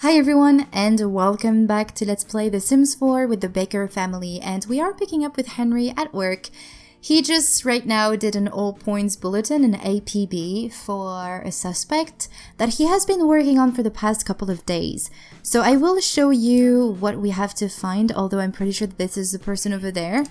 Hi everyone, and welcome back to Let's Play The Sims 4 with the Baker family, and we are picking up with Henry at work. He just right now did an all points bulletin, an APB, for a suspect that he has been working on for the past couple of days. So I will show you what we have to find, although I'm pretty sure that this is the person over there.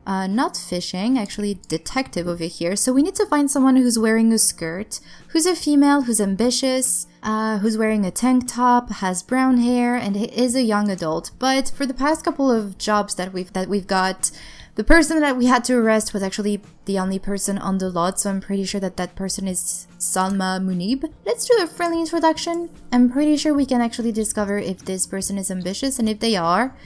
Not fishing, actually detective over here. So we need to find someone who's wearing a skirt, who's a female, who's ambitious, who's wearing a tank top, has brown hair, and is a young adult. But for the past couple of jobs that we've got, the person that we had to arrest was actually the only person on the lot, so I'm pretty sure that that person is Salma Munib. Let's do a friendly introduction. I'm pretty sure we can actually discover if this person is ambitious, and if they are,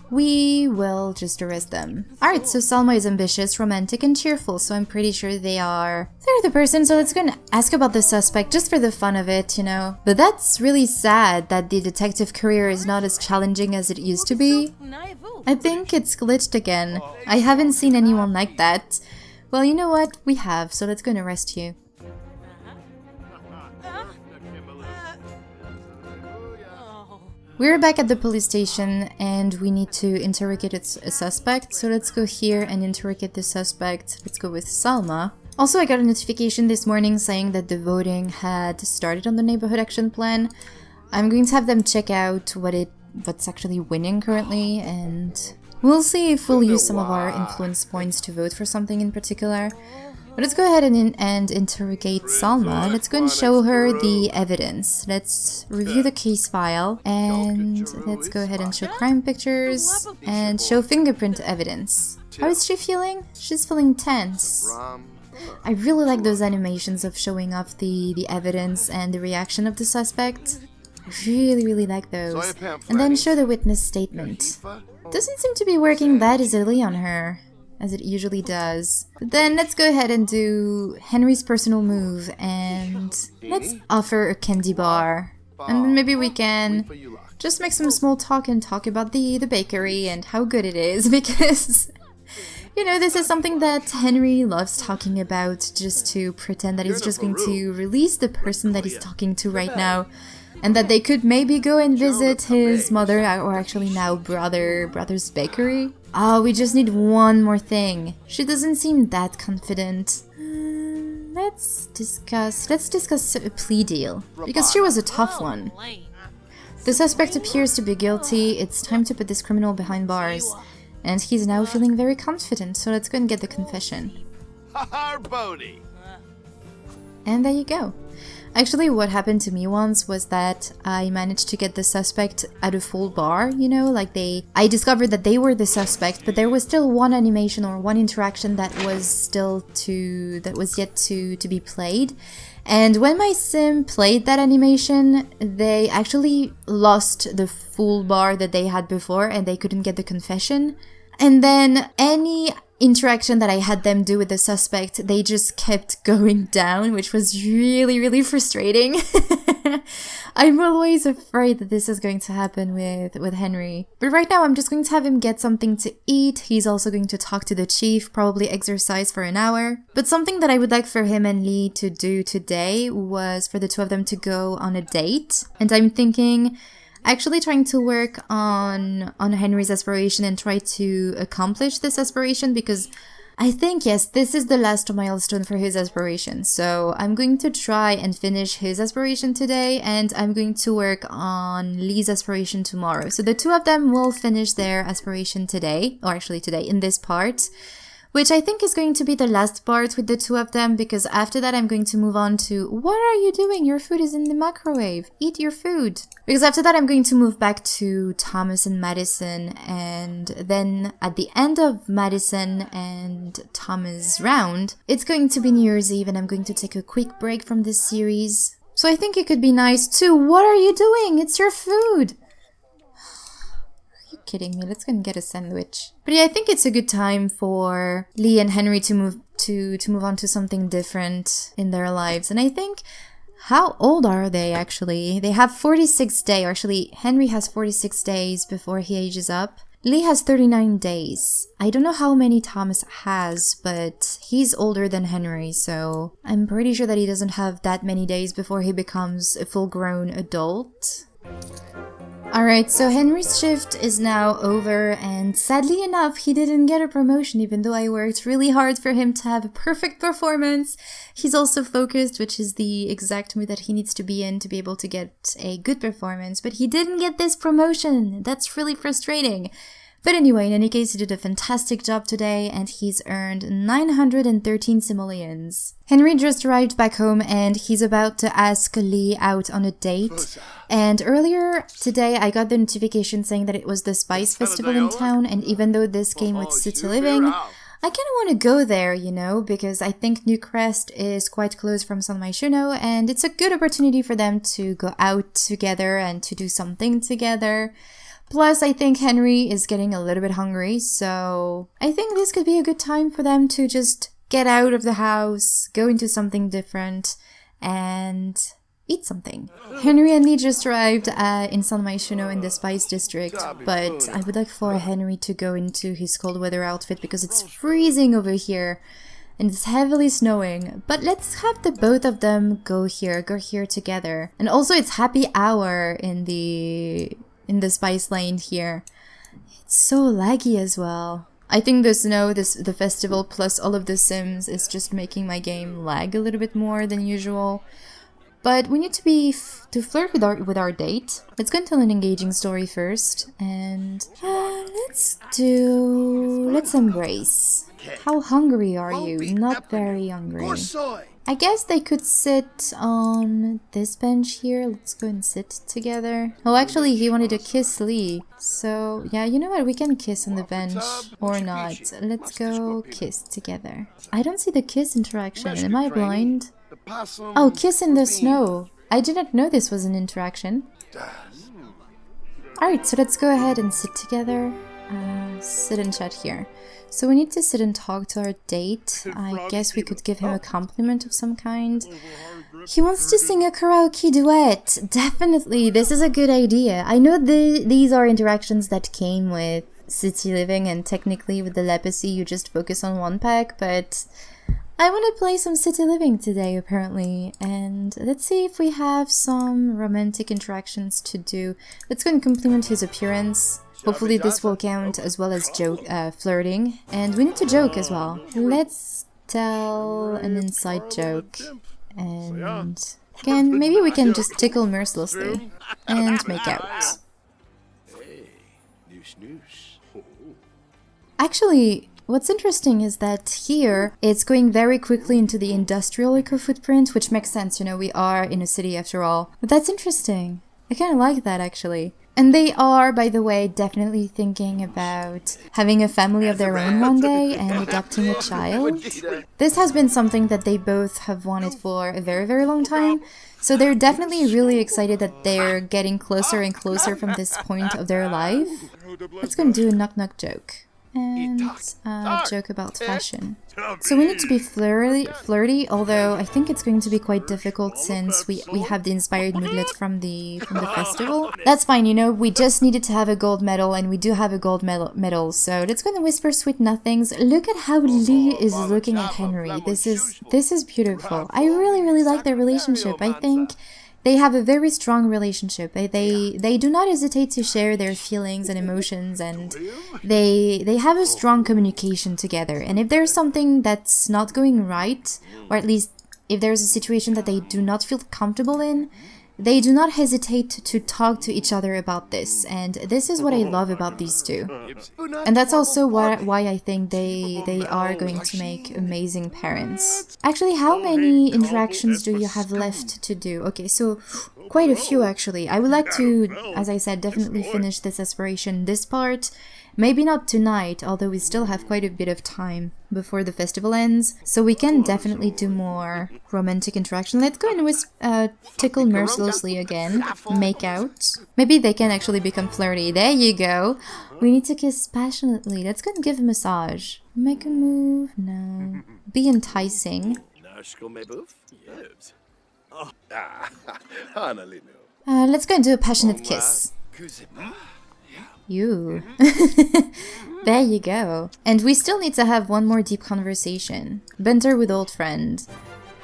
we will just arrest them. Alright, so Salma is ambitious, romantic, and cheerful, so I'm pretty sure they're the person, so let's go and ask about the suspect just for the fun of it, you know. But that's really sad that the detective career is not as challenging as it used to be. I think it's glitched again. I haven't seen anyone like that. Well, you know what? We have, so let's go and arrest you. We're back at the police station and we need to interrogate a suspect, so let's go here and interrogate the suspect. Let's go with Salma. Also, I got a notification this morning saying that the voting had started on the neighborhood action plan. I'm going to have them check out what's actually winning currently, and we'll see if we'll use some of our influence points to vote for something in particular. But let's go ahead and interrogate Salma. Let's go and show her the evidence. Let's review the case file and let's go ahead and show crime pictures and show fingerprint evidence. How is she feeling? She's feeling tense. I really like those animations of showing off the evidence and the reaction of the suspect. I really like those. And then show the witness statement. Doesn't seem to be working that easily on her, as it usually does. But then let's go ahead and do Henry's personal move and let's offer a candy bar. And then maybe we can just make some small talk and talk about the bakery and how good it is, because you know, this is something that Henry loves talking about, just to pretend that he's just going to release the person that he's talking to right now, and that they could maybe go and visit his mother, or actually now brother's bakery. Oh, we just need one more thing. She doesn't seem that confident. Let's discuss a plea deal, because she was a tough one. The suspect appears to be guilty. It's time to put this criminal behind bars. And he's now feeling very confident, so let's go and get the confession. And there you go. Actually, what happened to me once was that I managed to get the suspect at a full bar, you know, like I discovered that they were the suspect, but there was still one animation or one interaction that was yet to be played. And when my sim played that animation, they actually lost the full bar that they had before and they couldn't get the confession. And then any interaction that I had them do with the suspect, they just kept going down, which was really frustrating. I'm always afraid that this is going to happen with Henry. But right now I'm just going to have him get something to eat. He's also going to talk to the chief, probably exercise for an hour. But something that I would like for him and Lee to do today was for the two of them to go on a date. And I'm thinking, actually trying to work on Henry's aspiration and try to accomplish this aspiration, because I think, yes, this is the last milestone for his aspiration. So I'm going to try and finish his aspiration today, and I'm going to work on Lee's aspiration tomorrow. So the two of them will finish their aspiration today, or actually today in this part, which I think is going to be the last part with the two of them, because after that I'm going to move on to, what are you doing? Your food is in the microwave. Eat your food. Because after that I'm going to move back to Thomas and Madison, and then at the end of Madison and Thomas' round, it's going to be New Year's Eve and I'm going to take a quick break from this series. So I think it could be nice to, what are you doing? It's your food. Kidding me, let's go and get a sandwich. But yeah, I think it's a good time for Lee and Henry to move on to something different in their lives. And I think, how old are they actually? They have 46 days, or actually Henry has 46 days before he ages up. Lee has 39 days. I don't know how many Thomas has, but he's older than Henry, so I'm pretty sure that he doesn't have that many days before he becomes a full-grown adult. Alright, so Henry's shift is now over, and sadly enough, he didn't get a promotion even though I worked really hard for him to have a perfect performance. He's also focused, which is the exact mood that he needs to be in to be able to get a good performance, but he didn't get this promotion. That's really frustrating. But anyway, in any case, he did a fantastic job today, and he's earned 913 simoleons. Henry just arrived back home, and he's about to ask Lee out on a date. And earlier today, I got the notification saying that it was the Spice Festival in town, and even though this came with City Living, I kind of want to go there, you know, because I think Newcrest is quite close from San Myshuno, and it's a good opportunity for them to go out together and to do something together. Plus, I think Henry is getting a little bit hungry, so I think this could be a good time for them to just get out of the house, go into something different, and eat something. Henry and Lee just arrived in San Myshuno in the Spice District, but I would like for Henry to go into his cold weather outfit because it's freezing over here and it's heavily snowing. But let's have the both of them go here together. And also it's happy hour in the Spice Lane here. It's so laggy as well. I think the snow, the festival, plus all of the sims is just making my game lag a little bit more than usual. But we need to flirt with our date. Let's go and tell an engaging story first, and let's embrace. How hungry are you? Not very hungry. I guess they could sit on this bench here. Let's go and sit together. Oh, actually, he wanted to kiss Lee. So, yeah, you know what? We can kiss on the bench or not. Let's go kiss together. I don't see the kiss interaction. Am I blind? Oh, kiss in the snow. I didn't know this was an interaction. Alright, so let's go ahead and sit together. Sit and chat here. So we need to sit and talk to our date. I guess we could give him a compliment of some kind. He wants to sing a karaoke duet. Definitely, this is a good idea. I know these are interactions that came with City Living, and technically with the Lepacy you just focus on one pack, but I want to play some City Living today, apparently, and let's see if we have some romantic interactions to do. Let's go and compliment his appearance. Hopefully this will count as well as flirting, and we need to joke as well. Let's tell an inside joke, and again, maybe we can just tickle mercilessly and make out. Actually, what's interesting is that here, it's going very quickly into the industrial eco-footprint, which makes sense, you know, we are in a city after all. But that's interesting. I kind of like that, actually. And they are, by the way, definitely thinking about having a family of their own one day and adopting a child. This has been something that they both have wanted for a very, very long time. So they're definitely really excited that they're getting closer and closer from this point of their life. Let's go and do a knock-knock joke. And a joke about fashion. So we need to be flirty, although I think it's going to be quite difficult since we have the inspired moodlet from the festival. That's fine, you know, we just needed to have a gold medal, and we do have a gold medal. So let's go and whisper sweet nothings. Look at how Lee is looking at Henry. This is beautiful. I really, really like their relationship. I think they have a very strong relationship. They do not hesitate to share their feelings and emotions, and they have a strong communication together. And if there's something that's not going right, or at least if there's a situation that they do not feel comfortable in, they do not hesitate to talk to each other about this. And this is what I love about these two. And that's also why I think they are going to make amazing parents. Actually, how many interactions do you have left to do? Okay, so quite a few actually. I would like to, as I said, definitely finish this aspiration, this part. Maybe not tonight, although we still have quite a bit of time before the festival ends. So we can definitely do more romantic interaction. Let's go and tickle mercilessly again. Make out. Maybe they can actually become flirty. There you go. We need to kiss passionately. Let's go and give a massage. Make a move. No. Be enticing. Let's go and do a passionate kiss. You. There you go. And we still need to have one more deep conversation. Banter with old friend.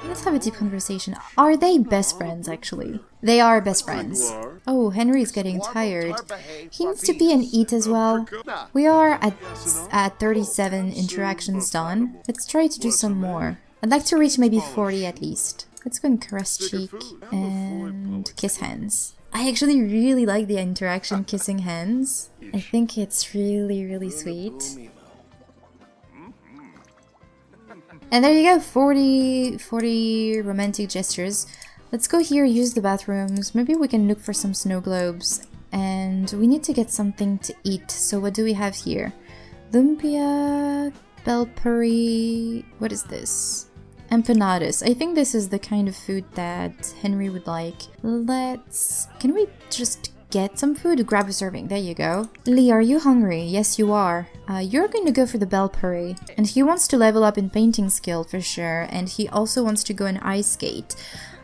Let's have a deep conversation. Are they best friends, actually? They are best friends. Oh, Henry's getting tired. He needs to pee and eat as well. We are at 37 interactions done. Let's try to do some more. I'd like to reach maybe 40 at least. Let's go and caress cheek and kiss hands. I actually really like the interaction kissing hands. I think it's really sweet. And there you go, 40 romantic gestures. Let's go here, use the bathrooms. Maybe we can look for some snow globes. And we need to get something to eat. So what do we have here? Lumpia, Belpuri, what is this? Empanadas. I think this is the kind of food that Henry would like. Can we just get some food? Grab a serving. There you go. Lee, are you hungry? Yes, you are. You're going to go for the Belpuri. And he wants to level up in painting skill for sure. And he also wants to go and ice skate.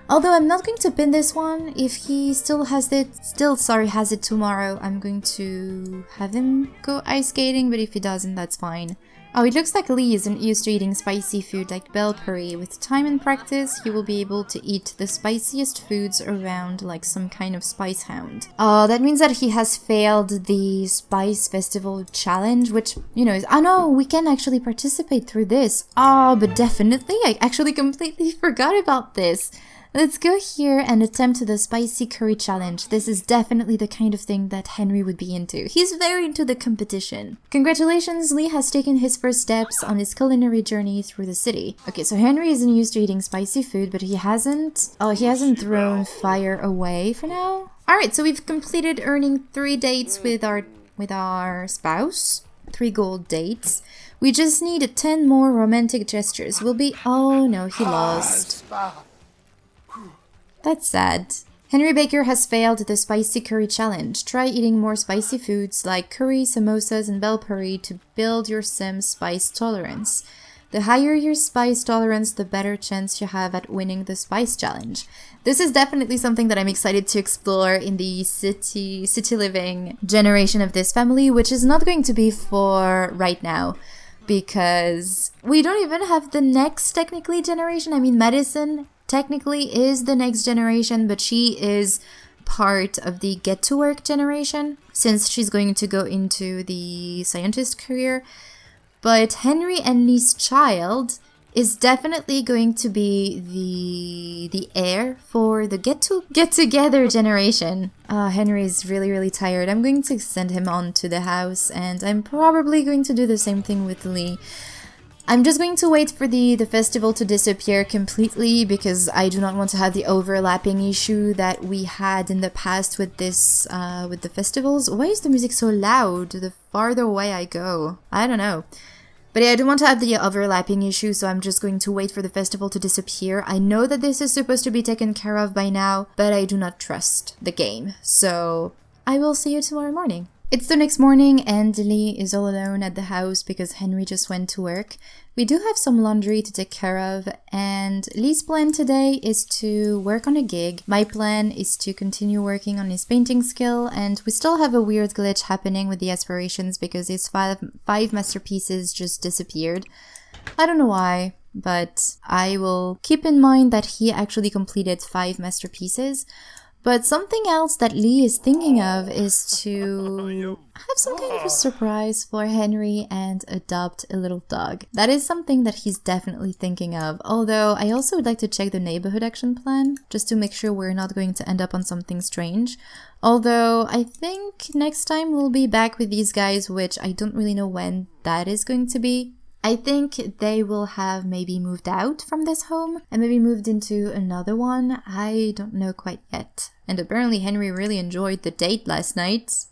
Although I'm not going to pin this one. If he still has it tomorrow, I'm going to have him go ice skating. But if he doesn't, that's fine. Oh, it looks like Lee isn't used to eating spicy food like Belpuri. With time and practice, he will be able to eat the spiciest foods around like some kind of spice hound. Oh, that means that he has failed the Spice Festival challenge, which, you know, is... Oh no, we can actually participate through this. Oh, but definitely, I actually completely forgot about this. Let's go here and attempt the spicy curry challenge. This is definitely the kind of thing that Henry would be into. He's very into the competition. Congratulations, Lee has taken his first steps on his culinary journey through the city. Okay, so Henry isn't used to eating spicy food, but he hasn't thrown fire away for now. Alright, so we've completed earning 3 dates with our spouse. 3 gold dates. We just need 10 more romantic gestures. We'll be... Oh no, he lost. That's sad. Henry Baker has failed the spicy curry challenge. Try eating more spicy foods like curry, samosas, and Belpuri to build your Sim's spice tolerance. The higher your spice tolerance, the better chance you have at winning the spice challenge. This is definitely something that I'm excited to explore in the city living generation of this family, which is not going to be for right now. Because we don't even have the next technically generation. I mean, Madison technically is the next generation, but she is part of the get to work generation since she's going to go into the scientist career. But Henry and Lee's child is definitely going to be the heir for the get together generation. Henry is really tired. I'm going to send him on to the house, and I'm probably going to do the same thing with Lee. I'm just going to wait for the festival to disappear completely because I do not want to have the overlapping issue that we had in the past with this, with the festivals. Why is the music so loud the farther away I go? I don't know. But yeah, I don't want to have the overlapping issue, so I'm just going to wait for the festival to disappear. I know that this is supposed to be taken care of by now, but I do not trust the game. So I will see you tomorrow morning. It's the next morning and Lee is all alone at the house because Henry just went to work. We do have some laundry to take care of, and Lee's plan today is to work on a gig. My plan is to continue working on his painting skill, and we still have a weird glitch happening with the aspirations because his five masterpieces just disappeared. I don't know why, but I will keep in mind that he actually completed 5 masterpieces. But something else that Lee is thinking of is to have some kind of a surprise for Henry and adopt a little dog. That is something that he's definitely thinking of. Although I also would like to check the neighborhood action plan just to make sure we're not going to end up on something strange. Although I think next time we'll be back with these guys, which I don't really know when that is going to be. I think they will have maybe moved out from this home and maybe moved into another one. I don't know quite yet. And apparently Henry really enjoyed the date last night.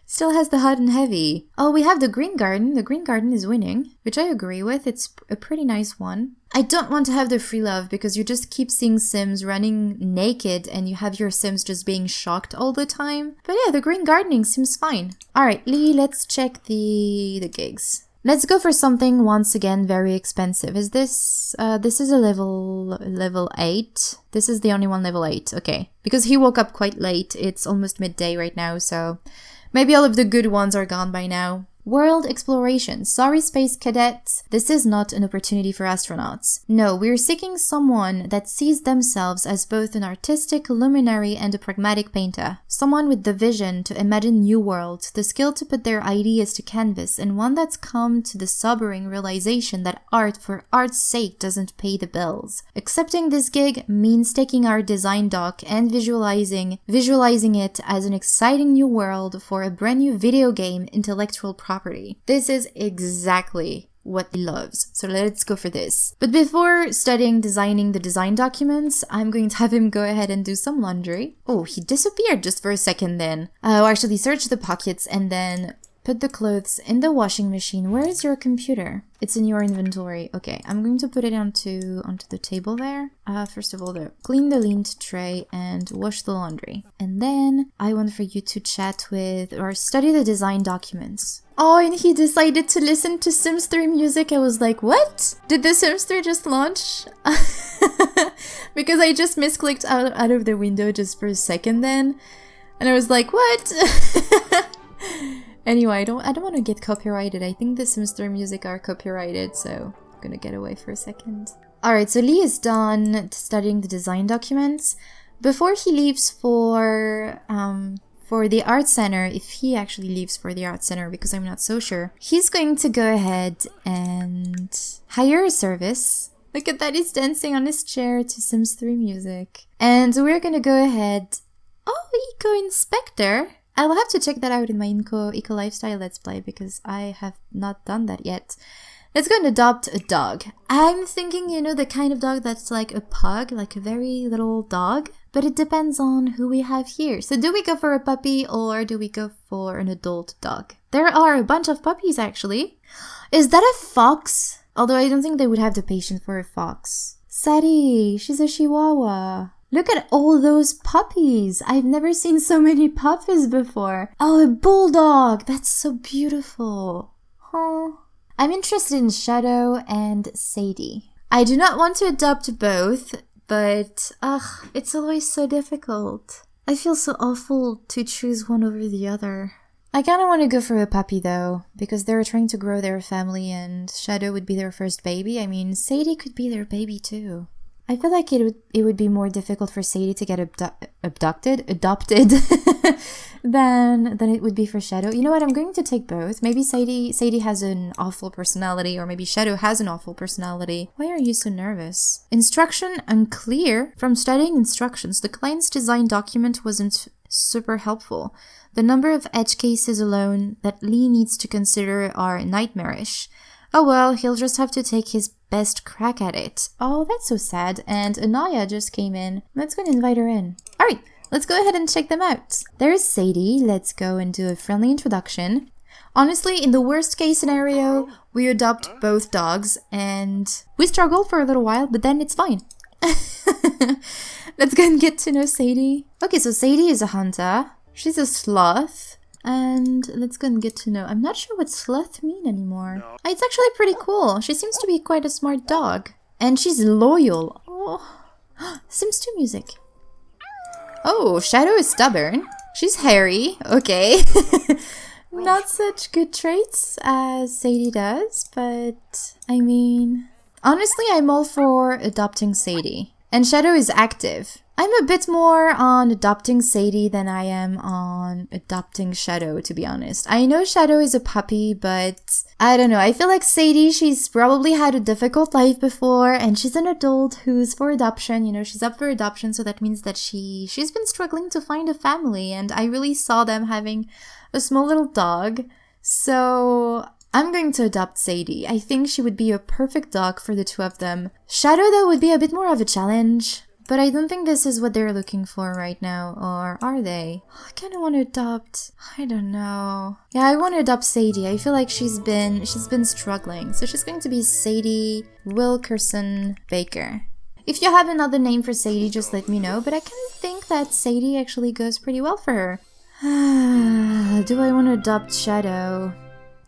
Still has the hot and heavy. Oh, we have the green garden. The green garden is winning, which I agree with. It's a pretty nice one. I don't want to have the free love because you just keep seeing Sims running naked and you have your Sims just being shocked all the time. But yeah, the green gardening seems fine. Alright, Lee, let's check the gigs. Let's go for something once again very expensive. Is this this is a level 8. This is the only one level 8. Okay. Because he woke up quite late. It's almost midday right now, so maybe all of the good ones are gone by now. World exploration. Sorry, space cadets. This is not an opportunity for astronauts. No, we're seeking someone that sees themselves as both an artistic luminary and a pragmatic painter. Someone with the vision to imagine new worlds, the skill to put their ideas to canvas, and one that's come to the sobering realization that art for art's sake doesn't pay the bills. Accepting this gig means taking our design doc and visualizing it as an exciting new world for a brand new video game intellectual property. This is exactly what he loves. So let's go for this. But before designing the design documents, I'm going to have him go ahead and do some laundry. Oh, he disappeared just for a second then. Actually search the pockets and then put the clothes in the washing machine. Where is your computer? It's in your inventory. Okay, I'm going to put it onto the table there. First of all, clean the lint tray and wash the laundry. And then I want for you to chat with or study the design documents. Oh, and he decided to listen to Sims 3 music. I was like, what? Did the Sims 3 just launch? Because I just misclicked out of the window just for a second then. And I was like, what? Anyway, I don't want to get copyrighted. I think the Sims 3 music are copyrighted, so I'm gonna get away for a second. Alright, so Lee is done studying the design documents. Before he leaves for the art center, if he actually leaves for the art center, because I'm not so sure, he's going to go ahead and hire a service. Look at that, he's dancing on his chair to Sims 3 music. And we're gonna go ahead... Oh, Eco Inspector! I'll have to check that out in my Eco Lifestyle Let's Play because I have not done that yet. Let's go and adopt a dog. I'm thinking, you know, the kind of dog that's like a pug, like a very little dog. But it depends on who we have here. So do we go for a puppy or do we go for an adult dog? There are a bunch of puppies actually. Is that a fox? Although I don't think they would have the patience for a fox. Sadie, she's a chihuahua. Look at all those puppies! I've never seen so many puppies before. Oh, a bulldog! That's so beautiful. Huh. I'm interested in Shadow and Sadie. I do not want to adopt both, but it's always so difficult. I feel so awful to choose one over the other. I kind of want to go for a puppy though, because they're trying to grow their family and Shadow would be their first baby. I mean, Sadie could be their baby too. I feel like it would be more difficult for Sadie to get adopted than it would be for Shadow. You know what? I'm going to take both. Maybe Sadie has an awful personality, or maybe Shadow has an awful personality. Why are you so nervous? Instruction unclear. From studying instructions, the client's design document wasn't super helpful. The number of edge cases alone that Lee needs to consider are nightmarish. Oh well, he'll just have to take his best crack at it. Oh, that's so sad. And Anaya just came in. Let's go and invite her in. Alright, let's go ahead and check them out. There's Sadie. Let's go and do a friendly introduction. Honestly, in the worst case scenario, we adopt both dogs and we struggle for a little while, but then it's fine. Let's go and get to know Sadie. Okay, so Sadie is a hunter. She's a sloth. And let's go and get to know. I'm not sure what sloth mean anymore. No. It's actually pretty cool. She seems to be quite a smart dog. And she's loyal. Oh. Sims 2 music. Oh, Shadow is stubborn. She's hairy. Okay. Not such good traits as Sadie does, but I mean... Honestly, I'm all for adopting Sadie. And Shadow is active. I'm a bit more on adopting Sadie than I am on adopting Shadow, to be honest. I know Shadow is a puppy, but I don't know. I feel like Sadie, she's probably had a difficult life before, and she's an adult who's for adoption. You know, she's up for adoption, so that means that she's been struggling to find a family, and I really saw them having a small little dog. So I'm going to adopt Sadie. I think she would be a perfect dog for the two of them. Shadow, though, would be a bit more of a challenge. But I don't think this is what they're looking for right now, or are they? I kind of want to adopt... I don't know. Yeah, I want to adopt Sadie. I feel like she's been struggling. So she's going to be Sadie Wilkerson Baker. If you have another name for Sadie, just let me know. But I kind of think that Sadie actually goes pretty well for her. Do I want to adopt Shadow?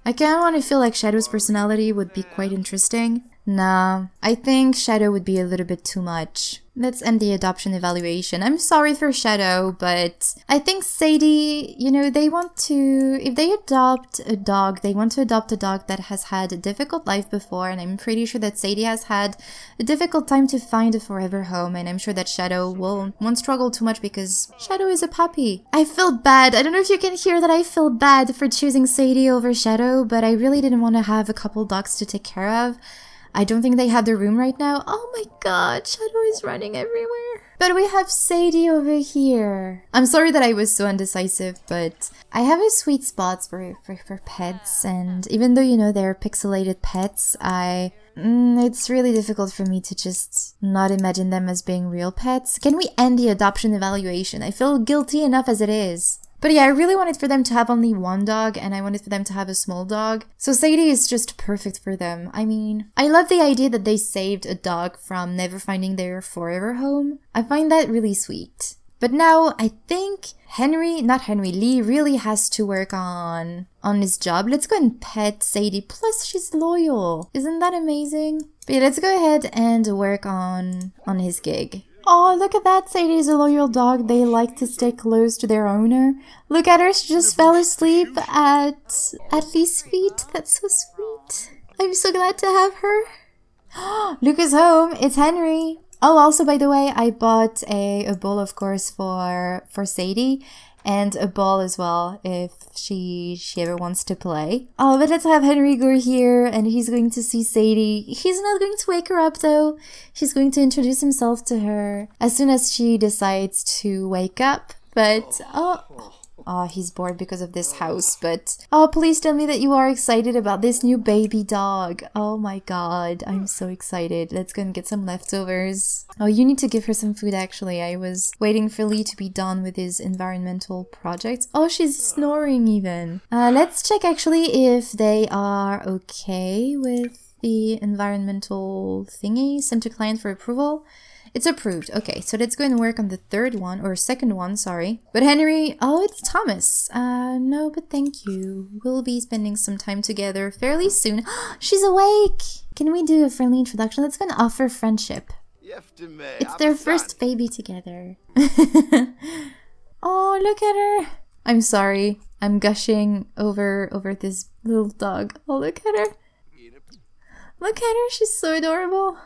I kind of want to feel like Shadow's personality would be quite interesting. Nah, I think Shadow would be a little bit too much. Let's end the adoption evaluation. I'm sorry for Shadow, but I think Sadie, you know, they want to, if they adopt a dog, they want to adopt a dog that has had a difficult life before, and I'm pretty sure that Sadie has had a difficult time to find a forever home, and I'm sure that Shadow won't struggle too much because Shadow is a puppy. I feel bad. I don't know if you can hear that I feel bad for choosing Sadie over Shadow, but I really didn't want to have a couple dogs to take care of. I don't think they have the room right now. Oh my god, Shadow is running everywhere. But we have Sadie over here. I'm sorry that I was so undecisive, but I have a sweet spot for pets, and even though, you know, they're pixelated pets, it's really difficult for me to just not imagine them as being real pets. Can we end the adoption evaluation? I feel guilty enough as it is. But yeah, I really wanted for them to have only one dog, and I wanted for them to have a small dog. So Sadie is just perfect for them. I mean, I love the idea that they saved a dog from never finding their forever home. I find that really sweet. But now I think Lee really has to work on his job. Let's go and pet Sadie. Plus, she's loyal. Isn't that amazing? But yeah, let's go ahead and work on his gig. Oh, look at that. Sadie is a loyal dog. They like to stay close to their owner. Look at her. She just fell asleep at Lee's feet. That's so sweet. I'm so glad to have her. Luke is home. It's Henry. Oh, also, by the way, I bought a bowl, of course, for Sadie. And a ball as well, if she ever wants to play. Oh, but let's have Henry go here, and he's going to see Sadie. He's not going to wake her up, though. He's going to introduce himself to her as soon as she decides to wake up. But, oh, he's bored because of this house, but... Oh, please tell me that you are excited about this new baby dog. Oh my god, I'm so excited. Let's go and get some leftovers. Oh, you need to give her some food, actually. I was waiting for Lee to be done with his environmental projects. Oh, she's snoring even. Let's check, actually, if they are okay with the environmental thingy. Sent to client for approval. It's approved. Okay, so let's go and work on the third one, or second one, sorry. But Henry, oh, it's Thomas. No, but thank you. We'll be spending some time together fairly soon. She's awake! Can we do a friendly introduction? Let's go and offer friendship. It's their first baby together. Oh, look at her. I'm sorry. I'm gushing over this little dog. Oh, look at her. Look at her. She's so adorable.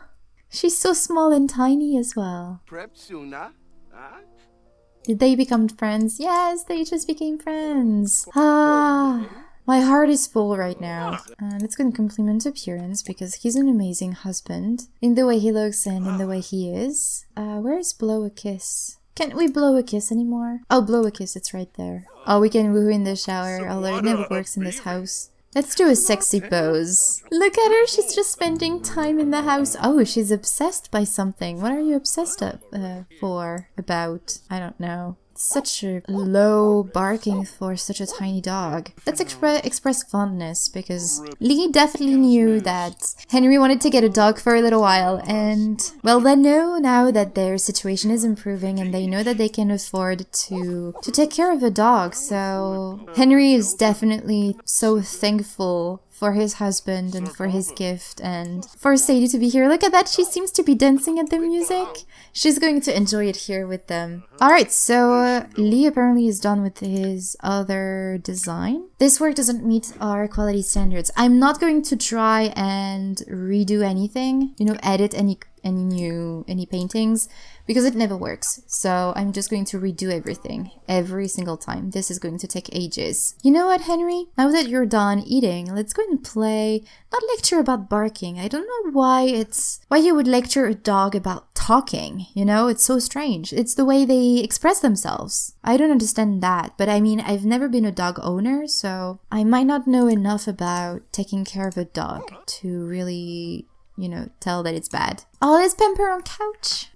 She's so small and tiny as well. Did they become friends? Yes, they just became friends. Ah, my heart is full right now. Let's go and compliment appearance because he's an amazing husband. In the way he looks and in the way he is. Where is blow a kiss? Can't we blow a kiss anymore? Oh, blow a kiss, it's right there. Oh, we can woohoo in the shower, although it never works in this house. Let's do a sexy pose. Look at her, she's just spending time in the house. Oh, she's obsessed by something. What are you obsessed about? I don't know. Such a low barking for such a tiny dog. Let's express fondness because Lee definitely knew that Henry wanted to get a dog for a little while, and well, they know now that their situation is improving and they know that they can afford to take care of a dog. So Henry is definitely so thankful for his husband and for his gift and for Sadie to be here. Look at that, she seems to be dancing at the music. She's going to enjoy it here with them. Alright, so Lee apparently is done with his other design. This work doesn't meet our quality standards. I'm not going to try and redo anything, you know, edit any paintings, because it never works. So I'm just going to redo everything every single time. This is going to take ages. You know what, Henry? Now that you're done eating, let's go and play, not lecture about barking. I don't know why you would lecture a dog about talking, you know? It's so strange. It's the way they express themselves. I don't understand that, but I mean, I've never been a dog owner, so I might not know enough about taking care of a dog to really, you know, tell that it's bad. Oh, let's pamper on couch.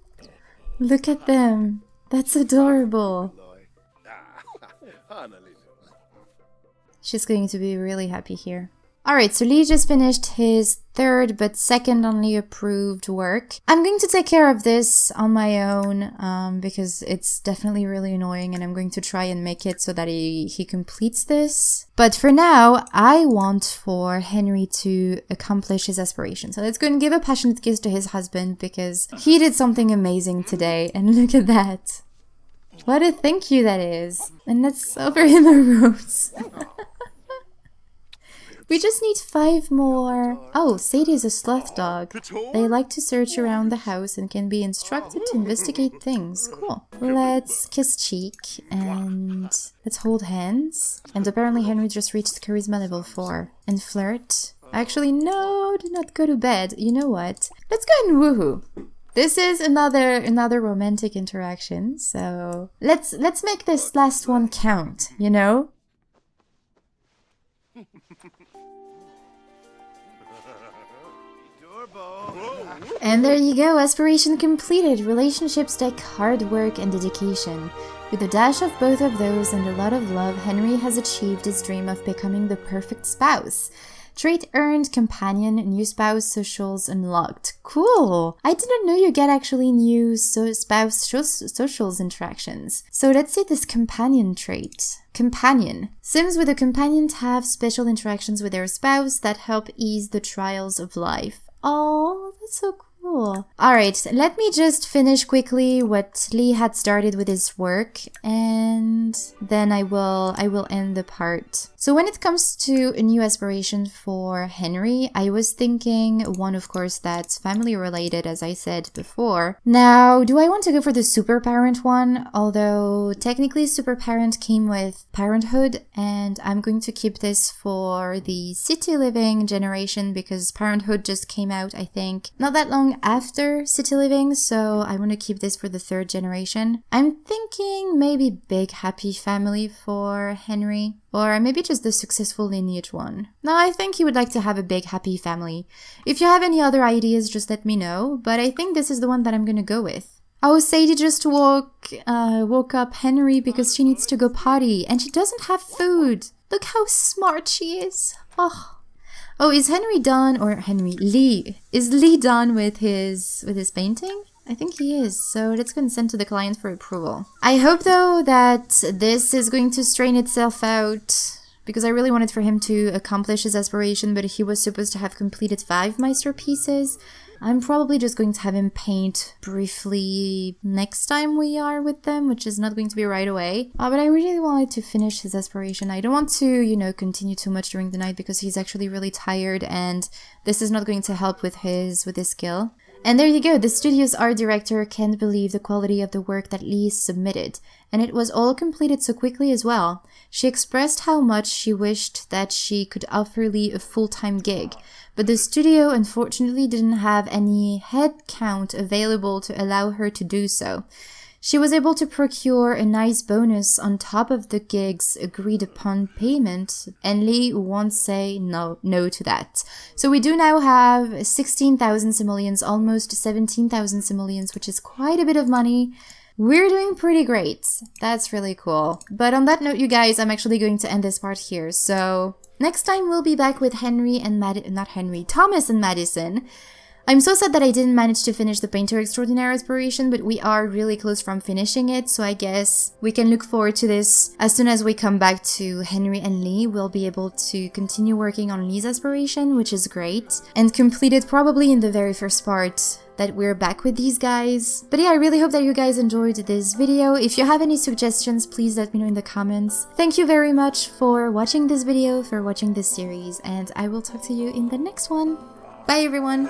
Look at them. That's adorable. She's going to be really happy here. Alright, so Lee just finished his third but second only approved work. I'm going to take care of this on my own because it's definitely really annoying, and I'm going to try and make it so that he completes this. But for now, I want for Henry to accomplish his aspiration. So let's go and give a passionate kiss to his husband because he did something amazing today, and look at that. What a thank you that is. And let's offer him a rose. We just need 5 more. Oh, Sadie is a sloth dog. They like to search around the house and can be instructed to investigate things. Cool. Let's kiss cheek and let's hold hands. And apparently Henry just reached charisma level 4. And flirt. Actually, no, do not go to bed. You know what? Let's go and woohoo. This is another romantic interaction. So let's make this last one count, you know? And there you go, aspiration completed. Relationships take hard work and dedication. With a dash of both of those and a lot of love, Henry has achieved his dream of becoming the perfect spouse. Trait earned, companion, new spouse, socials unlocked. Cool! I didn't know you get actually new spouse socials interactions. So let's see this companion trait. Companion. Sims with a companion have special interactions with their spouse that help ease the trials of life. Oh, that's so cool. Alright, let me just finish quickly what Lee had started with his work, and then I will end the part. So when it comes to a new aspiration for Henry, I was thinking one, of course, that's family related, as I said before. Now, do I want to go for the super parent one? Although technically super parent came with parenthood, and I'm going to keep this for the city living generation because parenthood just came out, I think, not that long after city living, so I want to keep this for the 3rd generation. I'm thinking maybe big happy family for Henry, or maybe just the successful lineage one. No, I think he would like to have a big happy family. If you have any other ideas, just let me know, but I think this is the one that I'm gonna go with. Oh, Sadie just woke up Henry because she needs to go potty and she doesn't have food. Look how smart she is. Oh, is Henry done, or Lee? Is Lee done with his painting? I think he is, so let's go and send to the client for approval. I hope though that this is going to strain itself out because I really wanted for him to accomplish his aspiration, but he was supposed to have completed 5 masterpieces. I'm probably just going to have him paint briefly next time we are with them, which is not going to be right away. But I really wanted to finish his aspiration. I don't want to, you know, continue too much during the night because he's actually really tired and this is not going to help with his skill. And there you go, the studio's art director can't believe the quality of the work that Lee submitted. And it was all completed so quickly as well. She expressed how much she wished that she could offer Lee a full-time gig. But the studio unfortunately didn't have any head count available to allow her to do so. She was able to procure a nice bonus on top of the gig's agreed upon payment, and Lee won't say no to that. So we do now have 16,000 simoleons, almost 17,000 simoleons, which is quite a bit of money. We're doing pretty great. That's really cool. But on that note, you guys, I'm actually going to end this part here. So next time we'll be back with Thomas and Madison. I'm so sad that I didn't manage to finish the Painter Extraordinaire aspiration, but we are really close from finishing it, so I guess we can look forward to this. As soon as we come back to Henry and Lee, we'll be able to continue working on Lee's aspiration, which is great, and complete it probably in the very first part that we're back with these guys. But yeah, I really hope that you guys enjoyed this video. If you have any suggestions, please let me know in the comments. Thank you very much for watching this video, for watching this series, and I will talk to you in the next one. Bye everyone!